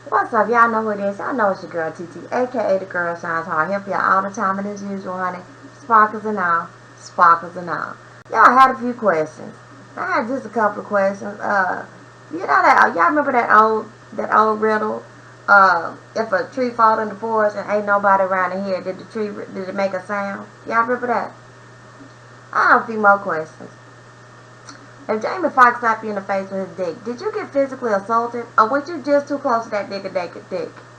What's up? Y'all know who it is. Y'all know it's your girl TT, aka the girl shines hard. Here for y'all all the time, and as usual, honey, sparkles and all, sparkles and all. Y'all had a few questions. I had just a couple of questions. You know that y'all remember that old riddle? If a tree fall in the forest and ain't nobody around in here, did it make a sound? Y'all remember that? I have a few more questions. If Jamie Foxx slapped you in the face with his dick, did you get physically assaulted, or was you just too close to that dick?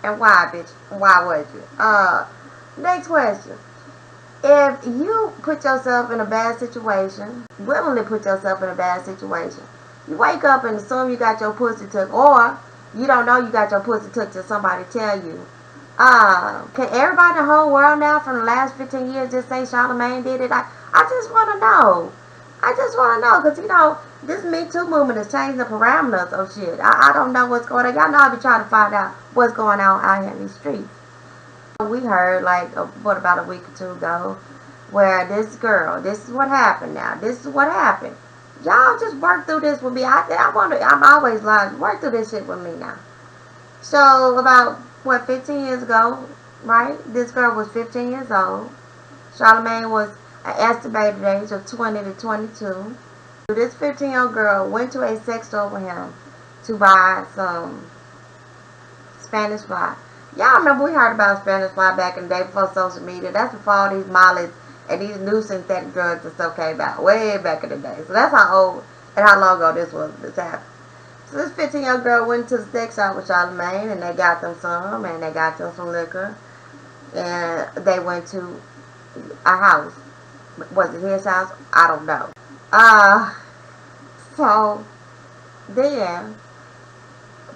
And why, bitch? Why was you? Next question. If you put yourself in a bad situation, willingly put yourself in a bad situation, you wake up and assume you got your pussy took, or you don't know you got your pussy took till somebody tell you. Can everybody in the whole world now from the last 15 years just say Charlemagne did it? I just want to know. I just want to know, because, this Me Too movement is changing the parameters of shit. I don't know what's going on. Y'all know I be trying to find out what's going on out here in these streets. We heard, about a week or two ago, where this girl, this is what happened now. This is what happened. Y'all just work through this with me. I'm always lying. Work through this shit with me now. So, about, 15 years ago, right? This girl was 15 years old. Charlemagne was an estimated age of 20 to 22. This 15-year-old girl went to a sex store with him to buy some Spanish fly. Y'all remember we heard about Spanish fly back in the day before social media. That's before all these mollies and these new synthetic drugs and stuff came out way back in the day. So that's how old and how long ago this happened. So this 15-year-old girl went to the sex shop with Charlemagne, and they got them some liquor, and they went to a house. Was it his house? I don't know. So then,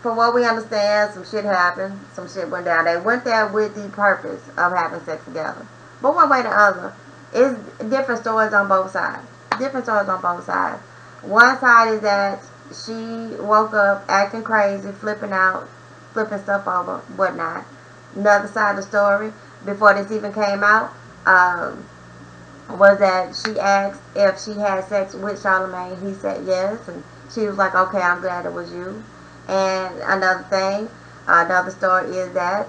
from what we understand, some shit happened. Some shit went down. They went there with the purpose of having sex together. But one way or the other, it's different stories on both sides. Different stories on both sides. One side is that she woke up acting crazy, flipping out, flipping stuff over, whatnot. Another side of the story, before this even came out, was that she asked if she had sex with Charlemagne. He said yes, and she was like, okay, I'm glad it was you. And another story is that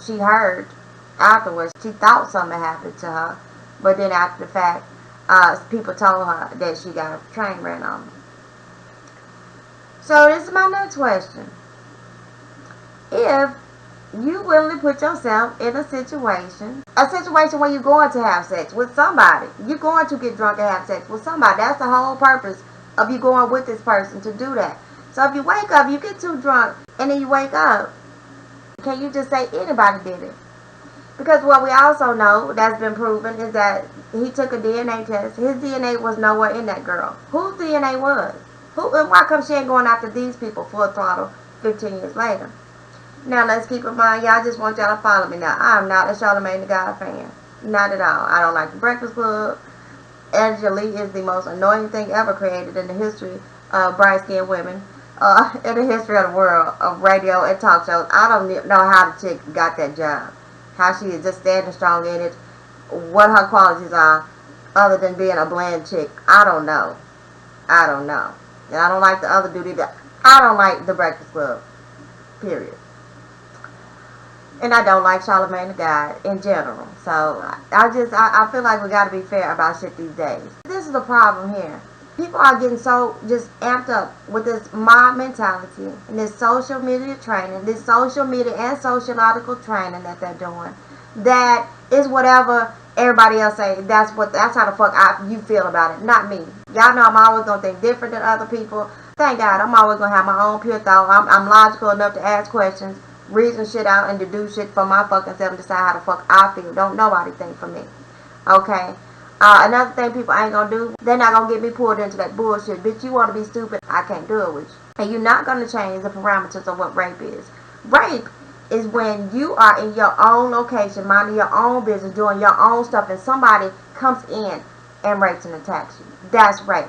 she heard afterwards, she thought something happened to her, but then after the fact, people told her that she got a train ran on her. So this is my next question. If you willingly put yourself in a situation where you're going to have sex with somebody, you're going to get drunk and have sex with somebody. That's the whole purpose of you going with this person, to do that. So if you wake up, you get too drunk, and then you wake up, can you just say anybody did it? Because what we also know that's been proven is that he took a DNA test. His DNA was nowhere in that girl. Whose DNA was? And why come she ain't going after these people full throttle 15 years later? Now, let's keep in mind, y'all just want y'all to follow me now. I'm not a Charlemagne Da Dog fan. Not at all. I don't like the Breakfast Club. Angela Lee is the most annoying thing ever created in the history of bright-skinned women. In the history of the world of radio and talk shows. I don't know how the chick got that job. How she is just standing strong in it. What her qualities are, other than being a bland chick. I don't know. And I don't like the other dude either. I don't like the Breakfast Club. Period. And I don't like Charlemagne the God in general. So I feel like we got to be fair about shit these days. This is the problem here. People are getting so just amped up with this mob mentality and this social media training, this social media and sociological training that they're doing. That is whatever everybody else say. That's how the fuck you feel about it, not me. Y'all know I'm always gonna think different than other people. Thank God, I'm always gonna have my own pure thought. I'm logical enough to ask questions, reason shit out, and to do shit for my fucking self and decide how the fuck I feel. Don't nobody think for me. Okay? Another thing people ain't gonna do, they're not gonna get me pulled into that bullshit. Bitch, you wanna be stupid, I can't do it with you. And you're not gonna change the parameters of what rape is. Rape is when you are in your own location, minding your own business, doing your own stuff, and somebody comes in and rapes and attacks you. That's rape.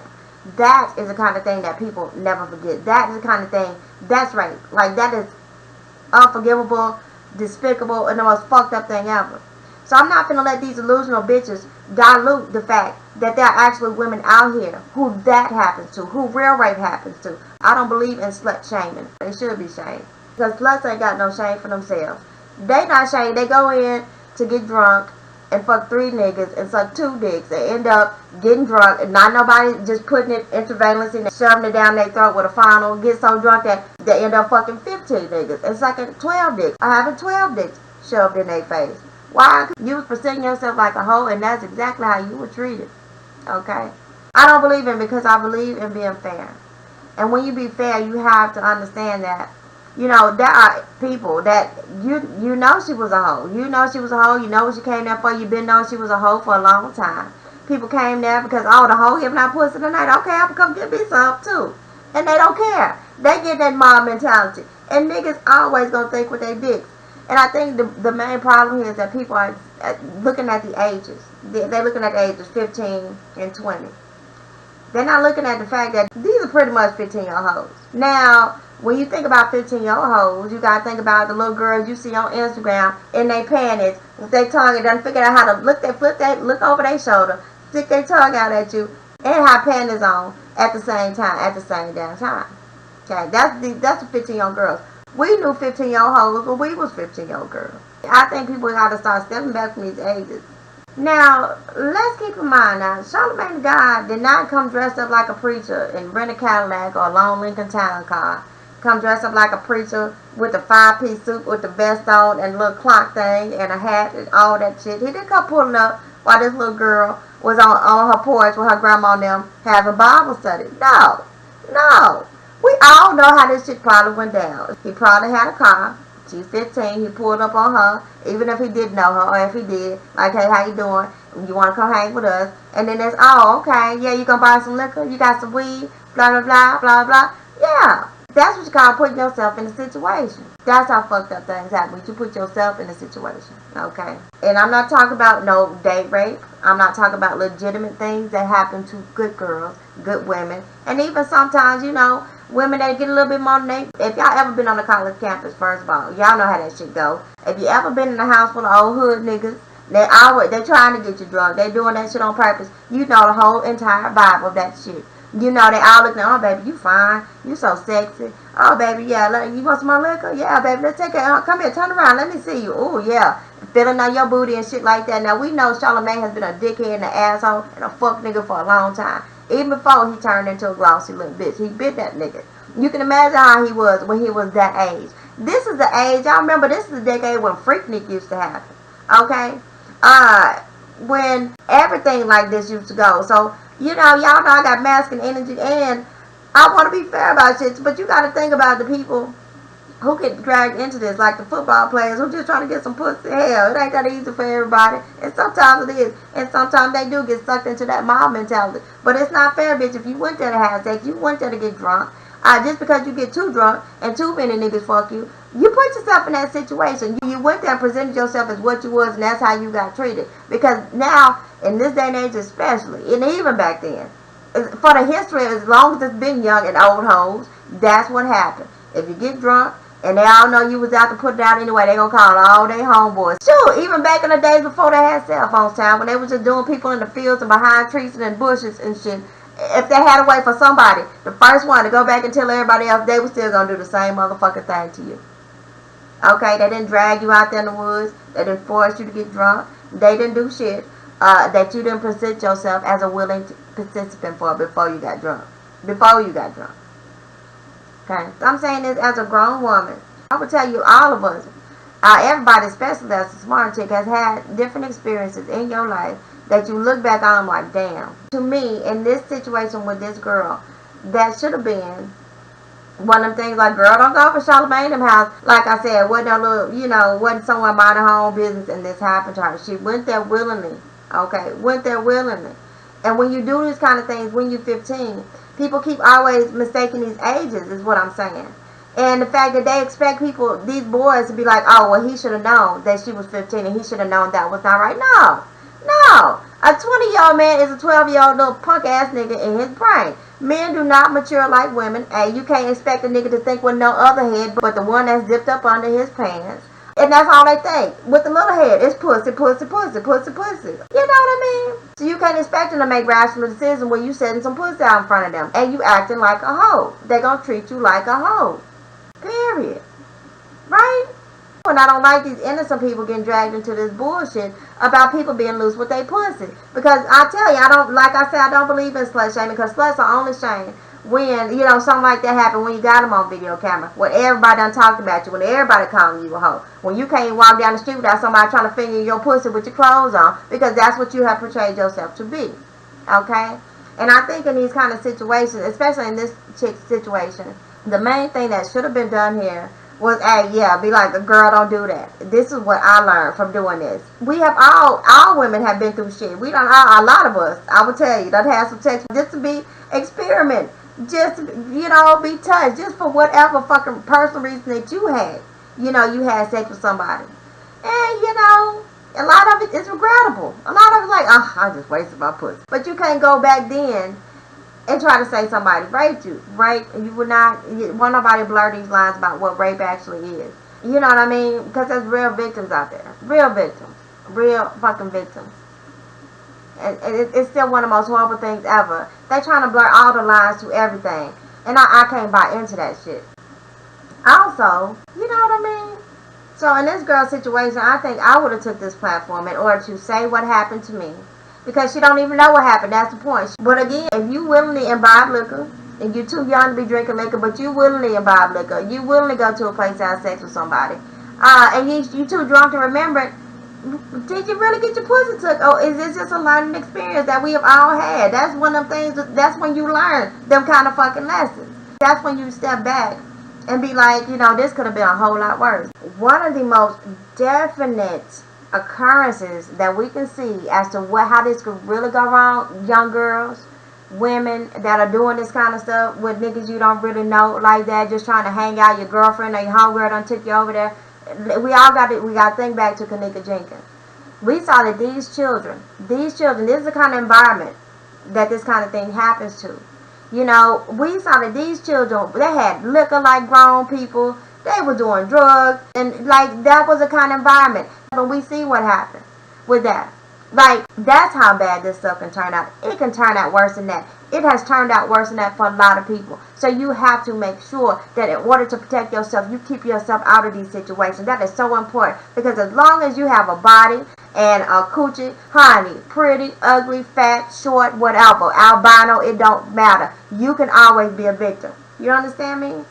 That is the kind of thing that people never forget. That is the kind of thing, that's rape. Like, that is unforgivable, despicable, and the most fucked up thing ever. So I'm not gonna let these delusional bitches dilute the fact that there are actually women out here who that happens to, who real rape happens to. I don't believe in slut shaming. They should be shamed. Because sluts ain't got no shame for themselves. They not shame. They go in to get drunk and fuck 3 niggas and suck 2 dicks. They end up getting drunk and not nobody just putting it intravenous and shoving it down their throat with a funnel. Get so drunk that they end up fucking 15 niggas and sucking 12 dicks. Or having 12 dicks shoved in their face. Why? You was presenting yourself like a hoe, and that's exactly how you were treated. Okay? I don't believe in because I believe in being fair. And when you be fair, you have to understand that, you know, there are people that you know she was a hoe. You know she was a hoe. You know what she came there for. You been knowing she was a hoe for a long time. People came there because, oh, the hoe giving out pussy tonight. Okay, I'm going to come get me some too. And they don't care. They get that mob mentality. And niggas always going to think with their dicks. And I think the main problem here is that people are looking at the ages. They're looking at the ages 15 and 20. They're not looking at the fact that these are pretty much 15-year-old hoes. Now, when you think about 15-year-old hoes, you got to think about the little girls you see on Instagram in their panties with their tongue and done figure out how to look over their shoulder, stick their tongue out at you, and have panties on at the same time, at the same damn time. Okay, that's the 15-year-old girls. We knew 15-year-old hoes when we was 15-year-old girls. I think people got to start stepping back from these ages. Now, let's keep in mind now, Charlemagne Da Dog did not come dressed up like a preacher and rent a Cadillac or a long Lincoln Town car. Come dressed up like a preacher with a 5-piece suit with the vest on and a little clock thing and a hat and all that shit. He didn't come pulling up while this little girl was on her porch with her grandma and them having Bible study. No. We all know how this shit probably went down. He probably had a car. She's 15. He pulled up on her, even if he didn't know her, or if he did. Like, hey, how you doing? You want to come hang with us? And then it's, oh, okay. Yeah, you gonna buy some liquor? You got some weed? Blah, blah, blah, blah, blah. Yeah. That's what you call putting yourself in a situation. That's how fucked up things happen. When you put yourself in a situation. Okay? And I'm not talking about no date rape. I'm not talking about legitimate things that happen to good girls, good women. And even sometimes, you know, women that get a little bit more than they. If y'all ever been on a college campus, first of all, y'all know how that shit go. If you ever been in a house full of old hood niggas, they trying to get you drunk. They doing that shit on purpose. You know the whole entire vibe of that shit. You know they all looking, oh baby, you fine, you so sexy. Oh baby, yeah, you want some more liquor? Yeah, baby, let's take it. Come here, turn around, let me see you. Oh yeah, feeling on your booty and shit like that. Now we know Charlemagne has been a dickhead and an asshole and a fuck nigga for a long time. Even before he turned into a glossy little bitch, he bit that nigga. You can imagine how he was when he was that age. This is the age, y'all remember, this is the decade when Freaknik used to happen. Okay, when everything like this used to go. So. You know, y'all know I got masculine energy, and I want to be fair about shit, but you got to think about the people who get dragged into this, like the football players who just trying to get some pussy. Hell, it ain't that easy for everybody, and sometimes it is, and sometimes they do get sucked into that mob mentality. But it's not fair, bitch. If you went there to have sex, you went there to get drunk. Just because you get too drunk and too many niggas fuck you, you put yourself in that situation. You went there and presented yourself as what you was, and that's how you got treated. Because now, in this day and age especially, and even back then, for the history, as long as it's been young and old hoes, that's what happened. If you get drunk, and they all know you was out to put it out anyway, they gonna call all their homeboys. Sure, even back in the days before they had cell phones, time, when they was just doing people in the fields and behind trees and in bushes and shit, if they had to wait for somebody, the first one to go back and tell everybody else, they were still gonna do the same motherfucking thing to you. Okay, they didn't drag you out there in the woods. They didn't force you to get drunk. They didn't do shit that you didn't present yourself as a willing participant for before you got drunk. Okay, so I'm saying this as a grown woman. I would tell you, all of us, everybody, especially as a smart chick, has had different experiences in your life that you look back on like, damn. To me, in this situation with this girl, that should have been one of them things like, girl, don't go for Charlemagne them house. Like I said, wasn't no little, you know, wasn't someone minding her own business and this happened to her. She went there willingly. Okay, went there willingly. And when you do these kind of things when you're 15, people keep always mistaking these ages is what I'm saying. And the fact that they expect people, these boys, to be like, oh, well, he should have known that she was 15 and he should have known that was not right. No. A 20-year-old man is a 12-year-old little punk-ass nigga in his brain. Men do not mature like women. And you can't expect a nigga to think with no other head but the one that's zipped up under his pants. And that's all they think. With the little head, it's pussy, pussy, pussy, pussy, pussy. You know what I mean? So you can't expect them to make rational decisions when you setting some pussy out in front of them. And you acting like a hoe. They gonna treat you like a hoe. Period. right? And I don't like these innocent people getting dragged into this bullshit about people being loose with their pussy. Because I tell you, I don't, like I said, I don't believe in slut shaming, because sluts are only shamed when, you know, something like that happened when you got them on video camera. When everybody done talked about you, when everybody calling you a hoe. When you can't walk down the street without somebody trying to finger your pussy with your clothes on, because that's what you have portrayed yourself to be. Okay? And I think in these kind of situations, especially in this chick's situation, the main thing that should have been done here was, hey, yeah, be like, girl, don't do that. This is what I learned from doing this. We have all women have been through shit. We don't, a lot of us, I will tell you, done have some sex just to be experiment. Just, you know, be touched. Just for whatever fucking personal reason that you had. You know, you had sex with somebody. And, you know, a lot of it is regrettable. A lot of it is like, oh, I just wasted my pussy. But you can't go back then and try to say somebody raped you. Rape, you would not, won't nobody blur these lines about what rape actually is. You know what I mean? Because there's real victims out there. Real victims. Real fucking victims. And it's still one of the most horrible things ever. They're trying to blur all the lines to everything. And I can't buy into that shit. Also, you know what I mean? So in this girl's situation, I think I would have took this platform in order to say what happened to me. Because she don't even know what happened. That's the point. But again, if you willingly imbibe liquor, and you're too young to be drinking liquor, but you willingly imbibe liquor, you willingly go to a place to have sex with somebody, and you too drunk to remember it, did you really get your pussy took? Or is this just a learning experience that we have all had? That's one of them things, that's when you learn them kind of fucking lessons. That's when you step back and be like, you know, this could have been a whole lot worse. One of the most definite occurrences that we can see as to how this could really go wrong, young girls, women that are doing this kind of stuff with niggas you don't really know like that, just trying to hang out, your girlfriend or your homegirl done took you over there. We got to think back to Kanika Jenkins. We saw that these children, this is the kind of environment that this kind of thing happens to. You know, we saw that these children, they had liquor like grown people, they were doing drugs, and like that was the kind of environment. But we see what happened with that. Like, that's how bad this stuff can turn out. It can turn out worse than that. It has turned out worse than that for a lot of people. So you have to make sure that in order to protect yourself, you keep yourself out of these situations. That is so important. Because as long as you have a body and a coochie, honey, pretty, ugly, fat, short, whatever, albino, it don't matter. You can always be a victim. You understand me?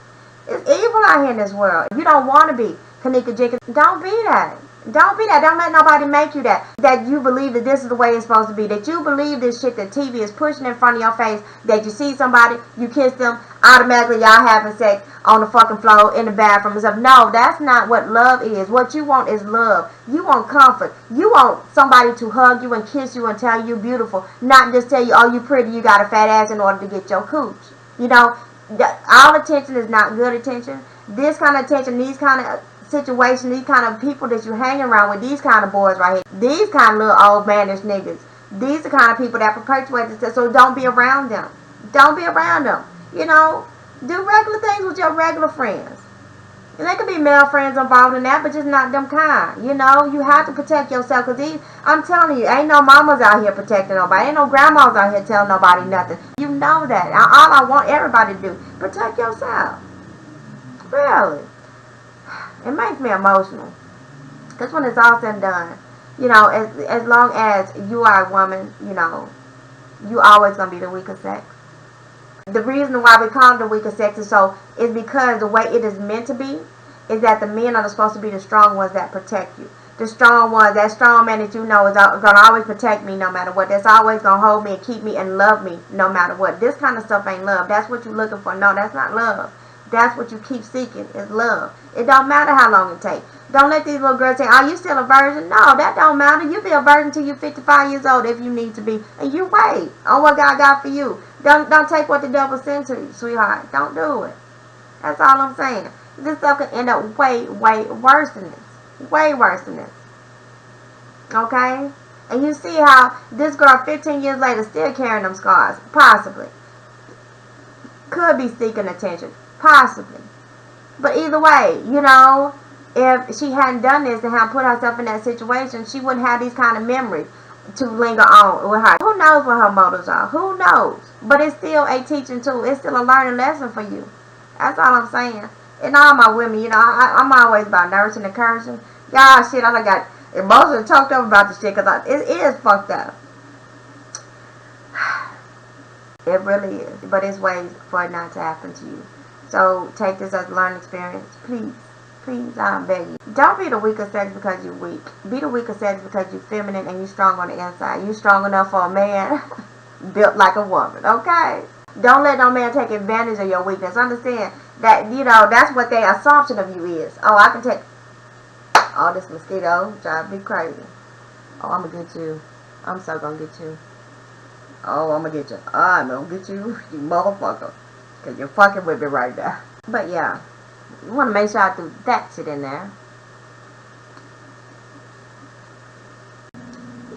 It's evil out here in this world. If you don't want to be Kanika Jenkins, don't be that. Don't be that. Don't let nobody make you that. That you believe that this is the way it's supposed to be. That you believe this shit that TV is pushing in front of your face. That you see somebody, you kiss them, automatically y'all having sex on the fucking floor in the bathroom and stuff. No, that's not what love is. What you want is love. You want comfort. You want somebody to hug you and kiss you and tell you beautiful. Not just tell you, oh, you pretty, you got a fat ass in order to get your cooch. You know, all attention is not good attention. This kind of attention, these kind of situation, these kind of people that you hang around with, these kind of boys right here, these kind of little old manish niggas, these are the kind of people that perpetuate this. So don't be around them. Don't be around them. You know, do regular things with your regular friends. And there could be male friends involved in that, but just not them kind. You know, you have to protect yourself, because I'm telling you, ain't no mamas out here protecting nobody. Ain't no grandmas out here telling nobody nothing. You know that. All I want everybody to do, protect yourself. Really. It makes me emotional. Because when it's all said and done, you know, as long as you are a woman, you know, you always going to be the weaker sex. The reason why we call it the weaker sex is because the way it is meant to be is that the men are supposed to be the strong ones that protect you. The strong ones, that strong man that you know is going to always protect me no matter what. That's always going to hold me and keep me and love me no matter what. This kind of stuff ain't love. That's what you're looking for. No, that's not love. That's what you keep seeking, is love. It don't matter how long it takes. Don't let these little girls say, are you still a virgin? No, that don't matter. You be a virgin until you're 55 years old if you need to be. And you wait on what God got for you. Don't take what the devil sent to you, sweetheart. Don't do it. That's all I'm saying. This stuff can end up way, way worse than this. Way worse than this. Okay? And you see how this girl 15 years later still carrying them scars. Possibly. Could be seeking attention. Possibly. But either way, you know, if she hadn't done this and hadn't put herself in that situation, she wouldn't have these kind of memories to linger on with her. Who knows what her motives are? Who knows? But it's still a teaching tool. It's still a learning lesson for you. That's all I'm saying. And all my women, I'm always about nursing and cursing. Y'all, shit, I done got emotionally choked up about this shit because it is fucked up. It really is. But it's ways for it not to happen to you. So take this as a learning experience. Please, please, I'm begging you. Don't be the weaker sex because you're weak. Be the weaker sex because you're feminine and you're strong on the inside. You're strong enough for a man built like a woman, okay? Don't let no man take advantage of your weakness. Understand that, that's what their assumption of you is. Oh, I can take all this mosquito. Drive me crazy. Oh, I'm going to get you. I'm so going to get you. Oh, I'm going to get you. I'm going to get you, you motherfucker. Because you're fucking with me right now. But yeah, you want to make sure I threw that shit in there.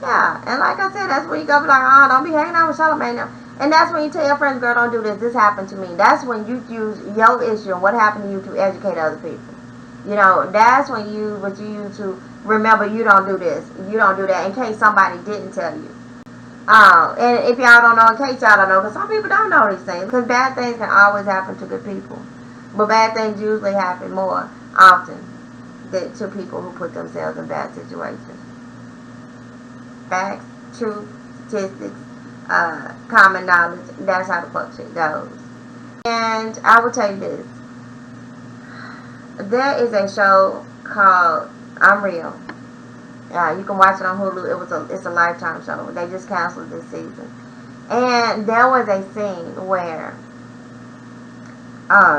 Yeah, and like I said, that's when you go be like, oh, don't be hanging out with Charlemagne now. And that's when you tell your friends, girl, don't do this. This happened to me. That's when you use your issue and what happened to you to educate other people. That's when you use to remember you don't do this. You don't do that in case somebody didn't tell you. And if y'all don't know, in case y'all don't know, because some people don't know these things. Because bad things can always happen to good people. But bad things usually happen more often to people who put themselves in bad situations. Facts, truth, statistics, common knowledge. That's how the fuck shit goes. And I will tell you this. There is a show called I'm Real. You can watch it on Hulu. It's a Lifetime show. They just canceled this season. And there was a scene where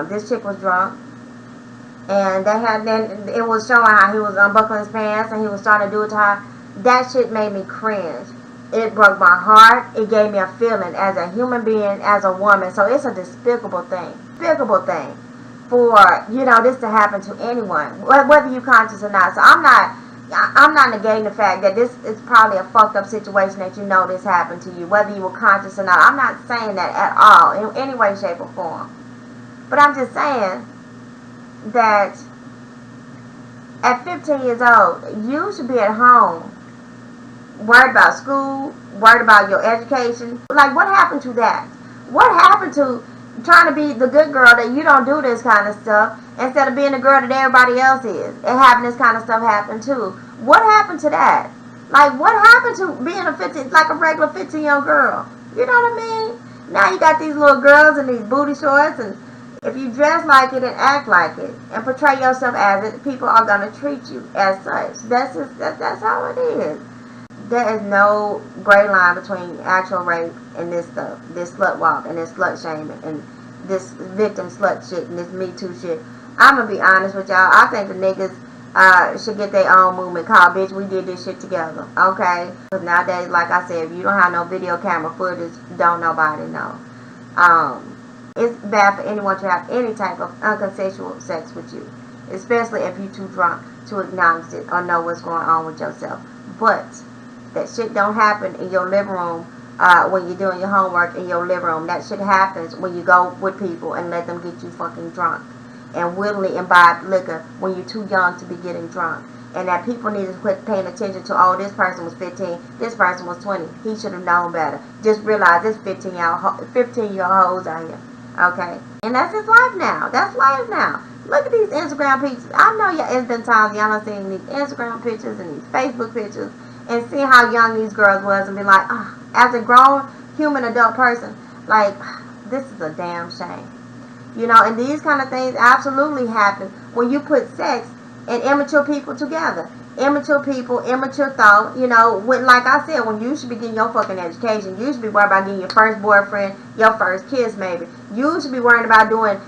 this chick was drunk. And then it was showing how he was unbuckling his pants and he was starting to do it to her. That shit made me cringe. It broke my heart. It gave me a feeling as a human being, as a woman. So it's a despicable thing. Despicable thing for, this to happen to anyone, whether you're conscious or not. So I'm not negating the fact that this is probably a fucked up situation that this happened to you, whether you were conscious or not. I'm not saying that at all, in any way, shape, or form. But I'm just saying that at 15 years old, you should be at home, worried about school, worried about your education. Like, what happened to that? What happened to trying to be the good girl that you don't do this kind of stuff instead of being the girl that everybody else is and having this kind of stuff happen too? What happened to that? Like, what happened to being a regular 15-year-old girl? You know what I mean? Now you got these little girls in these booty shorts, and if you dress like it and act like it and portray yourself as it, people are going to treat you as such. That's how it is. There is no gray line between actual rape and this stuff, this slut walk and this slut shaming and this victim slut shit and this Me Too shit. I'm going to be honest with y'all. I think the niggas should get their own movement called Bitch We Did This Shit Together. Okay? Because nowadays, like I said, if you don't have no video camera footage, don't nobody know. It's bad for anyone to have any type of unconsensual sex with you, especially if you're too drunk to acknowledge it or know what's going on with yourself. But that shit don't happen in your living room when you're doing your homework in your living room. That shit happens when you go with people and let them get you fucking drunk and willingly imbibe liquor when you're too young to be getting drunk. And that people need to quit paying attention to, oh, this person was 15, this person was 20. He should have known better. Just realize this 15-year-old hoes out here. Okay? And that's his life now. That's life now. Look at these Instagram pictures. I know it's been times y'all have seen these Instagram pictures and these Facebook pictures and see how young these girls was and be like, as a grown human adult person, like, this is a damn shame. And these kind of things absolutely happen when you put sex and immature people together. Immature people, immature thought, when, like I said, when you should be getting your fucking education, you should be worried about getting your first boyfriend, your first kiss maybe. You should be worrying about doing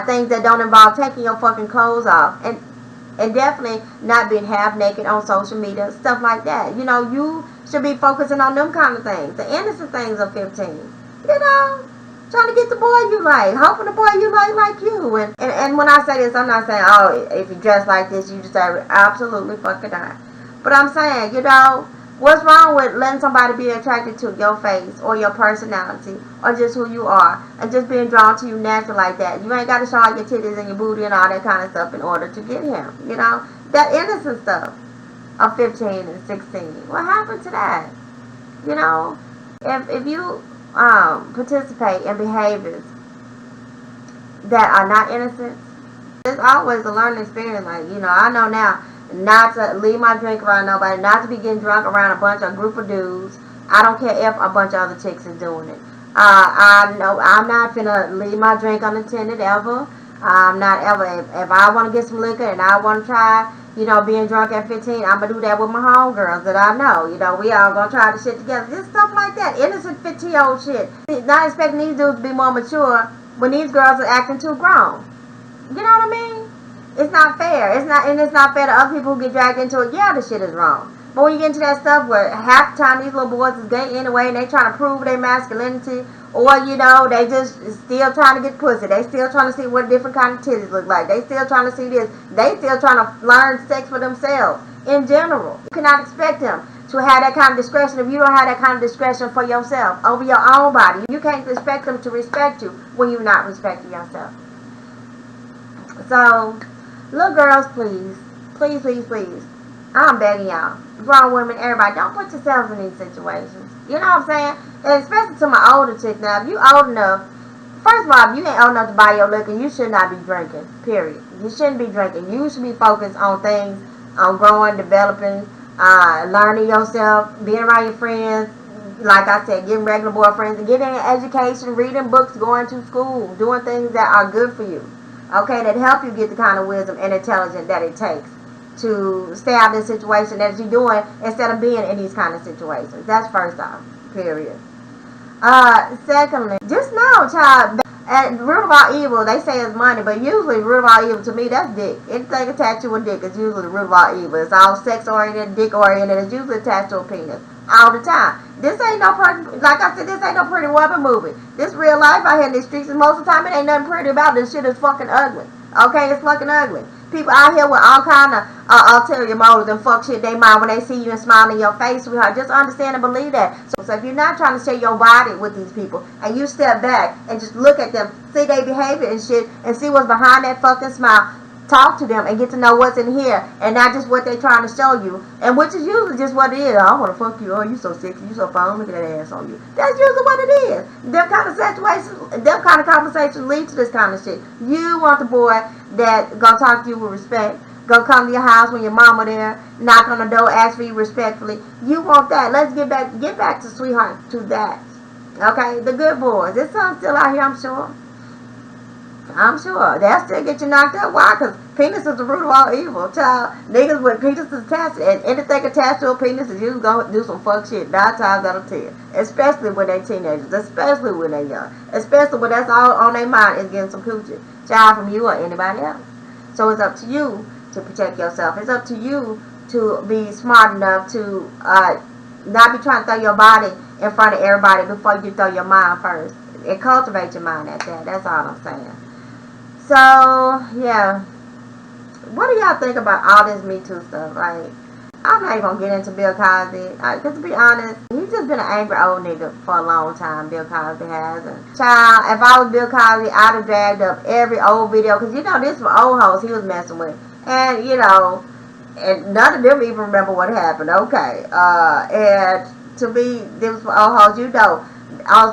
things that don't involve taking your fucking clothes off. And definitely not being half naked on social media, stuff like that. You should be focusing on them kind of things. The innocent things of 15. Trying to get the boy you like. Hoping the boy you like you. And when I say this, I'm not saying, oh, if you dress like this, you deserve it. Absolutely fucking not. But I'm saying, what's wrong with letting somebody be attracted to your face or your personality or just who you are and just being drawn to you naturally like that? You ain't got to show all your titties and your booty and all that kind of stuff in order to get him. That innocent stuff of 15 and 16. What happened to that? If you participate in behaviors that are not innocent It's always a learning experience. Like, you know, I know now not to leave my drink around nobody, not to be getting drunk around a group of dudes. I don't care if a bunch of other chicks is doing it. I know I'm not finna leave my drink unattended ever. I'm not ever. If I want to get some liquor and I want to try, you know, being drunk at 15, I'm gonna do that with my homegirls that I know. You know, we all gonna try the shit together. Just stuff like that. Innocent 15-year-old shit. Not expecting these dudes to be more mature when these girls are acting too grown. You know what I mean? It's not fair. It's not fair to other people who get dragged into it. Yeah, the shit is wrong. But when you get into that stuff where half the time these little boys is gay anyway and they trying to prove their masculinity, or, you know, they just still trying to get pussy. They still trying to see what different kind of titties look like. They still trying to see this. They still trying to learn sex for themselves in general. You cannot expect them to have that kind of discretion if you don't have that kind of discretion for yourself over your own body. You can't expect them to respect you when you're not respecting yourself. So, little girls, please. Please, please, please. I'm begging y'all. Grown women, everybody, don't put yourselves in these situations. You know what I'm saying? And especially to my older chick now. If you old enough, first of all, if you ain't old enough to buy your liquor, you should not be drinking. Period. You shouldn't be drinking. You should be focused on things, on growing, developing, learning yourself, being around your friends. Like I said, getting regular boyfriends, and getting an education, reading books, going to school, doing things that are good for you. Okay, that help you get the kind of wisdom and intelligence that it takes to stay out of this situation that you're doing instead of being in these kind of situations. That's first off, period. Secondly, just know, child, at the root of all evil, they say it's money, but usually the root of all evil to me, that's dick. Anything attached to a dick is usually the root of all evil. It's all sex-oriented, dick-oriented. It's usually attached to a penis all the time. This ain't no pretty, like I said, this ain't no pretty woman movie. This real life out here in these streets, and most of the time it ain't nothing pretty about it. This shit is fucking ugly. Okay, it's fucking ugly. People out here with all kind of ulterior motives and fuck shit they mind when they see you and smile in your face, sweetheart. Just understand and believe that. So if you're not trying to share your body with these people, and you step back and just look at them, see their behavior and shit, and see what's behind that fucking smile, talk to them and get to know what's in here, and not just what they're trying to show you, and which is usually just what it is. I want to fuck you. Oh, you so sexy. You so fine. Look at that ass on you. That's usually what it is. Them kind of situations, them kind of conversations lead to this kind of shit. You want the boy that gonna talk to you with respect, gonna come to your house when your mama there, knock on the door, ask for you respectfully. You want that. Let's get back to sweetheart, to that. Okay, the good boys. There's some still out here, I'm sure. They'll still get you knocked up. Why? Because penis is the root of all evil. Child, niggas with penises attached, and anything attached to a penis is usually going to do some fuck shit 9 times out of 10. Especially when they're teenagers. Especially when they're young. Especially when that's all on their mind is getting some coochie. Child, from you or anybody else. So it's up to you to protect yourself. It's up to you to be smart enough to not be trying to throw your body in front of everybody before you throw your mind first. And cultivate your mind at that. That's all I'm saying. So, yeah. What do y'all think about all this Me Too stuff? Like, I'm not even going to get into Bill Cosby. Because to be honest, he's just been an angry old nigga for a long time, Bill Cosby has. And child, if I was Bill Cosby, I'd have dragged up every old video. Because, you know, this was old hoes he was messing with. And, you know, and none of them even remember what happened. Okay. And to me, this was for old hoes, you know.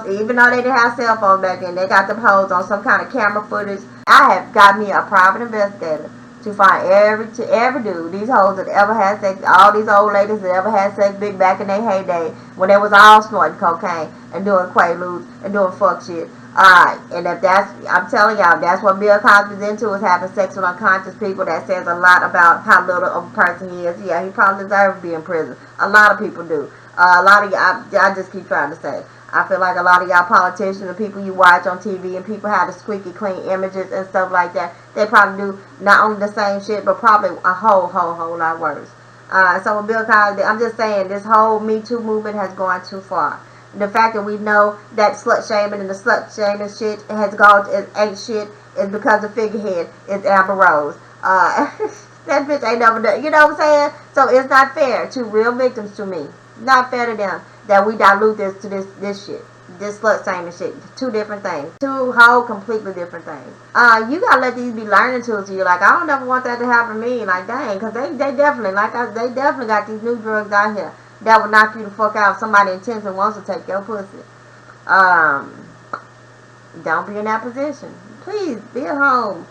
Even though they didn't have cell phones back then, they got them hoes on some kind of camera footage. I have got me a private investigator to find every dude, these hoes that ever had sex, all these old ladies that ever had sex big back in their heyday, when they was all snorting cocaine and doing quaaludes and doing fuck shit. And if that's, I'm telling y'all, that's what Bill Cosby's into, is having sex with unconscious people. That says a lot about how little of a person he is. Yeah, he probably deserves to be in prison. A lot of people do. A lot of y'all, I just keep trying to say, I feel like a lot of y'all politicians and people you watch on TV and people have the squeaky clean images and stuff like that, they probably do not only the same shit, but probably a whole lot worse. So with Bill Cosby, I'm just saying, this whole Me Too movement has gone too far. The fact that we know that slut shaming and the slut shaming shit has gone, ain't shit, is because the figurehead is Amber Rose. That bitch ain't never done, you know what I'm saying? So it's not fair to real victims, to me. Not fair to them that we dilute this to this shit. This slut shaming shit. Two different things. Two whole completely different things. You gotta let these be learning tools to you. Like, I don't ever want that to happen to me. Like, dang, because they definitely, they definitely got these new drugs out here that will knock you the fuck out if somebody intentionally wants to take your pussy. Don't be in that position. Please, be at home.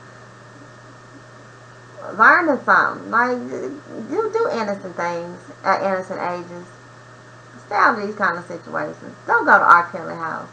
learning something. Like, you do innocent things at innocent ages. Stay out of these kind of situations. Don't go to R. Kelly house.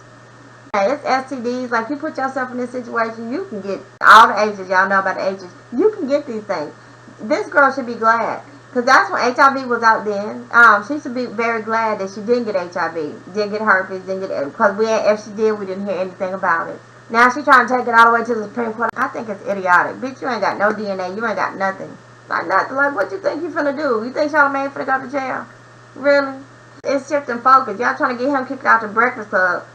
Hey, it's STDs. Like, you put yourself in this situation, you can get all the ages. Y'all know about the ages. You can get these things. This girl should be glad. Because that's when HIV was out then. She should be very glad that she didn't get HIV. Didn't get herpes. Didn't get it. Because if she did, we didn't hear anything about it. Now she trying to take it all the way to the Supreme Court. I think it's idiotic. Bitch, you ain't got no DNA. You ain't got nothing. Like nothing. Like, what you think you finna do? You think Charlemagne finna go to jail? Really? It's shifting focus. Y'all trying to get him kicked out the Breakfast Club.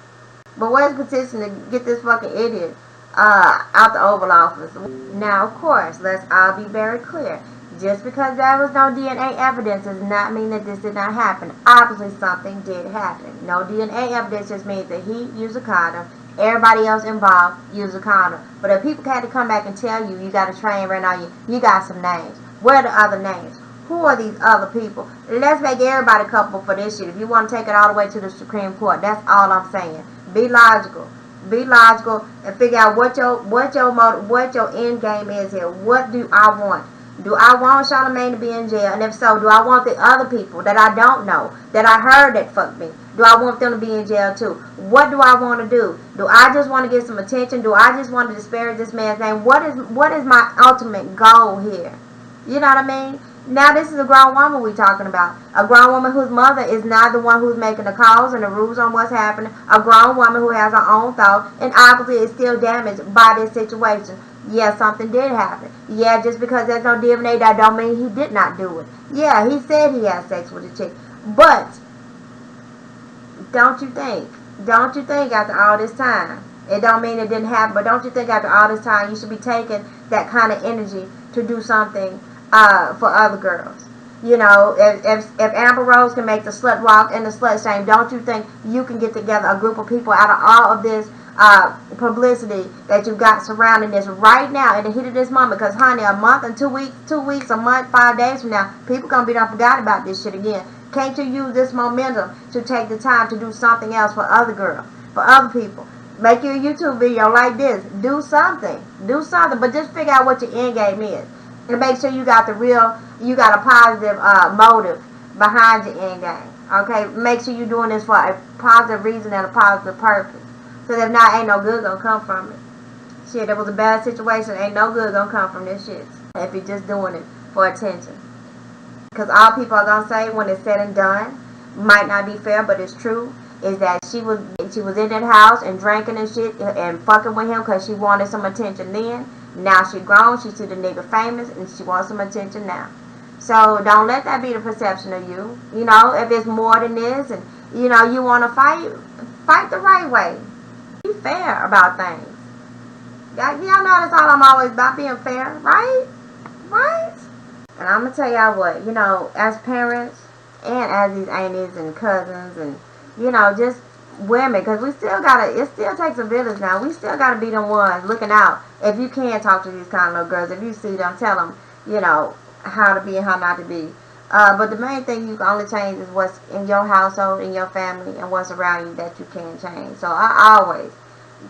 But where's the petition to get this fucking idiot out the Oval Office? Now, of course, let's all be very clear. Just because there was no DNA evidence does not mean that this did not happen. Obviously, something did happen. No DNA evidence just means that he used a condom. Everybody else involved used a condom. But if people had to come back and tell you, you got a train ran on you, you got some names. Where are the other names? Who are these other people? Let's make everybody culpable for this shit. If you want to take it all the way to the Supreme Court, that's all I'm saying. Be logical. Be logical and figure out what your end game is here. What do I want? Do I want Charlemagne to be in jail? And if so, do I want the other people that I don't know, that I heard that fucked me? Do I want them to be in jail too? What do I want to do? Do I just want to get some attention? Do I just want to disparage this man's name? What is my ultimate goal here? You know what I mean? Now this is a grown woman we talking about. A grown woman whose mother is not the one who's making the calls and the rules on what's happening. A grown woman who has her own thought and obviously is still damaged by this situation. Yeah, something did happen. Yeah, just because there's no DNA, that don't mean he did not do it. Yeah, he said he had sex with a chick. But, don't you think after all this time, it don't mean it didn't happen, but don't you think after all this time you should be taking that kind of energy to do something for other girls? You know, if Amber Rose can make the slut walk and the slut shame, don't you think you can get together a group of people out of all of this publicity that you got surrounding this right now in the heat of this moment? Because honey, a month and 2 weeks, a month, 5 days from now, people gonna be done forgot about this shit again. Can't you use this momentum to take the time to do something else for other girls, for other people? Make your YouTube video like this. Do something, but just figure out what your end game is, and make sure you got a positive motive behind your end game. Okay, make sure you're doing this for a positive reason and a positive purpose. Because if not, ain't no good gonna come from it. Shit, it was a bad situation. Ain't no good gonna come from this shit if you're just doing it for attention. Because all people are gonna say when it's said and done, might not be fair, but it's true, is that she was in that house and drinking and shit and fucking with him because she wanted some attention then. Now she grown, she see the nigga famous, and she wants some attention now. So don't let that be the perception of you. You know, if it's more than this, and you know you want to fight the right way. Be fair about things. Y'all know that's all I'm always about, being fair, right? Right? And I'm gonna tell y'all what, you know, as parents and as these aunties and cousins and you know just women, because it still takes a village now. We still gotta be the ones looking out. If you can talk to these kind of little girls, if you see them, tell them, you know, how to be and how not to be. But the main thing you can only change is what's in your household, in your family, and what's around you that you can change. So I always,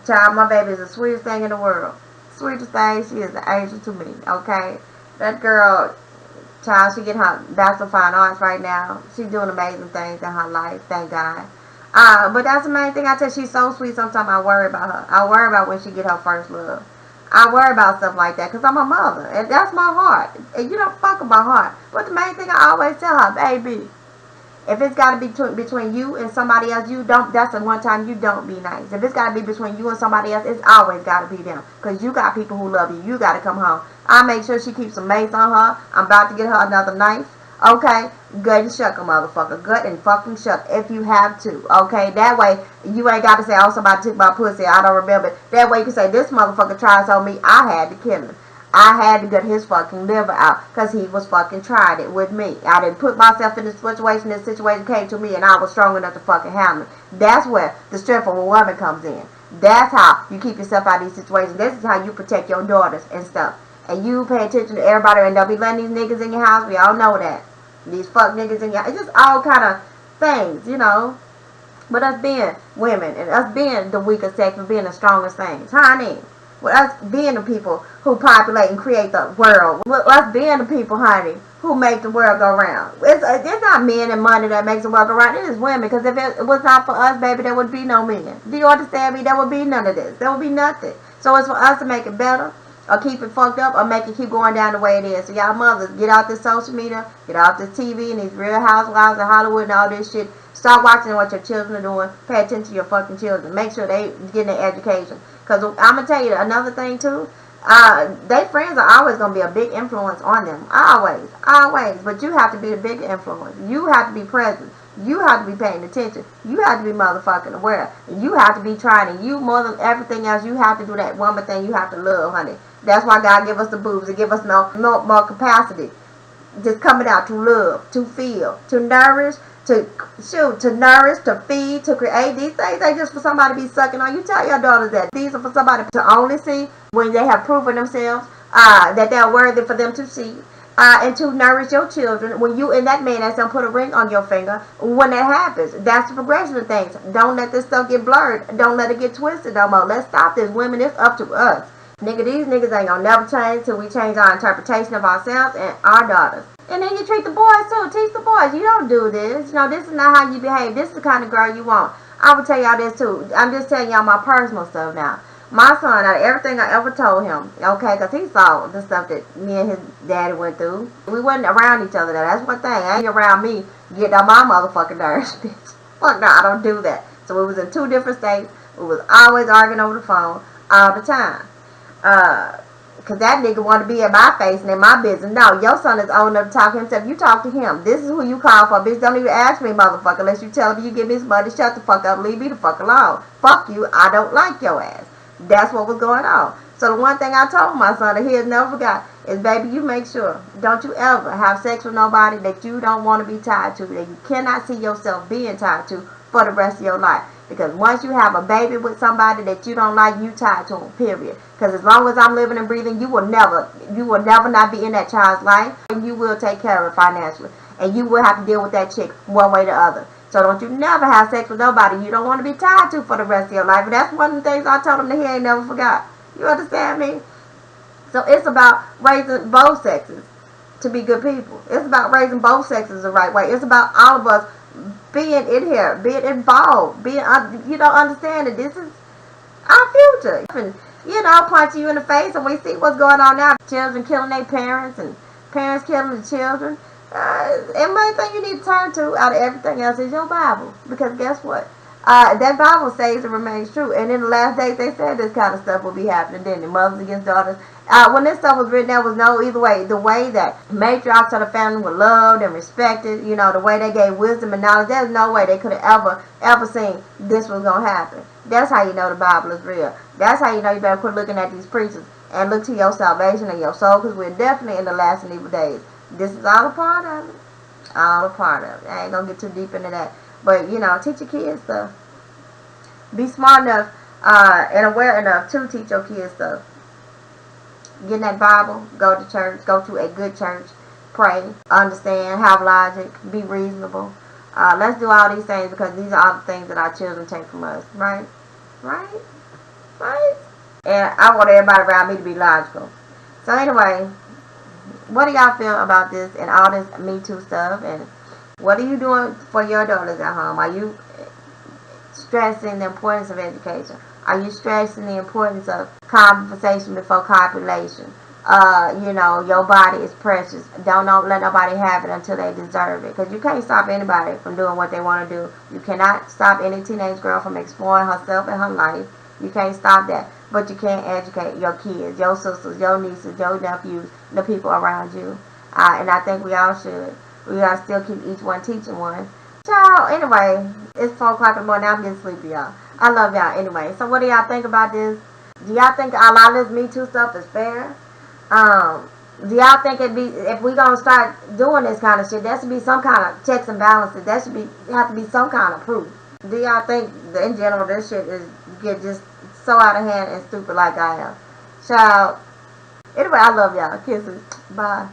child, my baby is the sweetest thing in the world. Sweetest thing, she is an angel to me, okay? That girl, child, she getting her Bachelor of Fine Arts right now. She's doing amazing things in her life, thank God. But that's the main thing. I tell you, she's so sweet. Sometimes I worry about her. I worry about when she get her first love. I worry about stuff like that because I'm a mother. And that's my heart. And you don't fuck with my heart. But the main thing I always tell her, baby, if it's got to be between you and somebody else, that's the one time you don't be nice. If it's got to be between you and somebody else, it's always got to be them. Because you got people who love you. You got to come home. I make sure she keeps some mace on her. I'm about to get her another knife. Okay, gut and shuck a motherfucker. Gut and fucking shuck if you have to. Okay, that way you ain't got to say, oh, somebody took my pussy, I don't remember. That way you can say, this motherfucker tried on me, I had to kill him. I had to get his fucking liver out because he was fucking tried it with me. I didn't put myself in this situation came to me and I was strong enough to fucking handle it. That's where the strength of a woman comes in. That's how you keep yourself out of these situations. This is how you protect your daughters and stuff. And you pay attention to everybody and don't be letting these niggas in your house. We all know that. These fuck niggas in your house. It's just all kind of things, you know. But us being women and us being the weaker sex and being the strongest things. Honey, With us being the people who populate and create the world. With us being the people, honey, who make the world go round. It's not men and money that makes the world go round. It is women. Because if it was not for us, baby, there would be no men. Do you understand me? There would be none of this. There would be nothing. So it's for us to make it better, or keep it fucked up, or make it keep going down the way it is. So y'all mothers, get out this social media, get off this TV and these Real Housewives of Hollywood and all this shit. Start watching what your children are doing. Pay attention to your fucking children. Make sure they getting their education. Because I'm going to tell you another thing too. Their friends are always going to be a big influence on them. Always. Always. But you have to be the big influence. You have to be present. You have to be paying attention. You have to be motherfucking aware. You have to be trying. And you, more than everything else, you have to do that one more thing. You have to love, honey. That's why God give us the boobs. To give us more capacity. Just coming out to love, to feel, to nourish, to nourish, to feed, to create. These things ain't just for somebody to be sucking on. You tell your daughters that. These are for somebody to only see when they have proven themselves that they're worthy for them to see. And to nourish your children. When you and that man that's gonna put a ring on your finger, when that happens, that's the progression of things. Don't let this stuff get blurred. Don't let it get twisted no more. Let's stop this. Women, it's up to us. Nigga, these niggas ain't gonna never change till we change our interpretation of ourselves and our daughters. And then you treat the boys too. Teach the boys. You don't do this. You know, this is not how you behave. This is the kind of girl you want. I would tell y'all this too. I'm just telling y'all my personal stuff now. My son, out of everything I ever told him, okay, because he saw the stuff that me and his daddy went through. We wasn't around each other though. That's one thing. I ain't around me getting on my motherfucking nerves, bitch. Fuck no, I don't do that. So we was in 2 different states. We was always arguing over the phone all the time. Because that nigga want to be in my face and in my business. No, your son is old enough to talk to himself. You talk to him. This is who you call for, bitch. Don't even ask me, motherfucker, unless you tell me you give me some money. Shut the fuck up. Leave me the fuck alone. Fuck you. I don't like your ass. That's what was going on. So the one thing I told my son that he has never forgot is, baby, you make sure, don't you ever have sex with nobody that you don't want to be tied to, that you cannot see yourself being tied to for the rest of your life. Because once you have a baby with somebody that you don't like, you tied to them, period. Because as long as I'm living and breathing, you will never not be in that child's life, and you will take care of it financially. And you will have to deal with that chick one way or the other. So don't you never have sex with nobody you don't want to be tied to for the rest of your life. And that's one of the things I told him that he ain't never forgot. You understand me? So it's about raising both sexes to be good people. It's about raising both sexes the right way. It's about all of us being in here, being involved, being, understand that this is our future. And, punching you in the face, and we see what's going on now. Children killing their parents and parents killing the children. And main thing you need to turn to out of everything else is your Bible. Because guess what? That Bible says it remains true. And in the last days, they said this kind of stuff will be happening. Then the mothers against daughters. When this stuff was written, there was no either way. The way that matriarchs of the family were loved and respected, the way they gave wisdom and knowledge, there's no way they could have ever seen this was going to happen. That's how you know the Bible is real. That's how you know you better quit looking at these preachers and look to your salvation and your soul, because we're definitely in the last and evil days. This is all a part of it. All a part of it. I ain't going to get too deep into that. But, teach your kids stuff. Be smart enough and aware enough to teach your kids stuff. Get in that Bible. Go to church. Go to a good church. Pray. Understand. Have logic. Be reasonable. Let's do all these things, because these are all the things that our children take from us. Right? Right? Right? And I want everybody around me to be logical. So anyway, what do y'all feel about this and all this Me Too stuff? And what are you doing for your daughters at home? Are you stressing the importance of education? Are you stressing the importance of conversation before copulation? Your body is precious. Don't let nobody have it until they deserve it. Because you can't stop anybody from doing what they want to do. You cannot stop any teenage girl from exploring herself and her life. You can't stop that. But you can educate your kids, your sisters, your nieces, your nephews, the people around you. And I think we all should. We gotta still keep each one teaching one. Child, anyway, it's 4 o'clock in the morning. I'm getting sleepy, y'all. I love y'all anyway. So what do y'all think about this? Do y'all think a lot of this Me Too stuff is fair? Do y'all think if we gonna start doing this kind of shit, there should be some kind of checks and balances. There should have to be some kind of proof. Do y'all think that in general this shit get just so out of hand and stupid like I am? Child. Anyway, I love y'all. Kisses. Bye.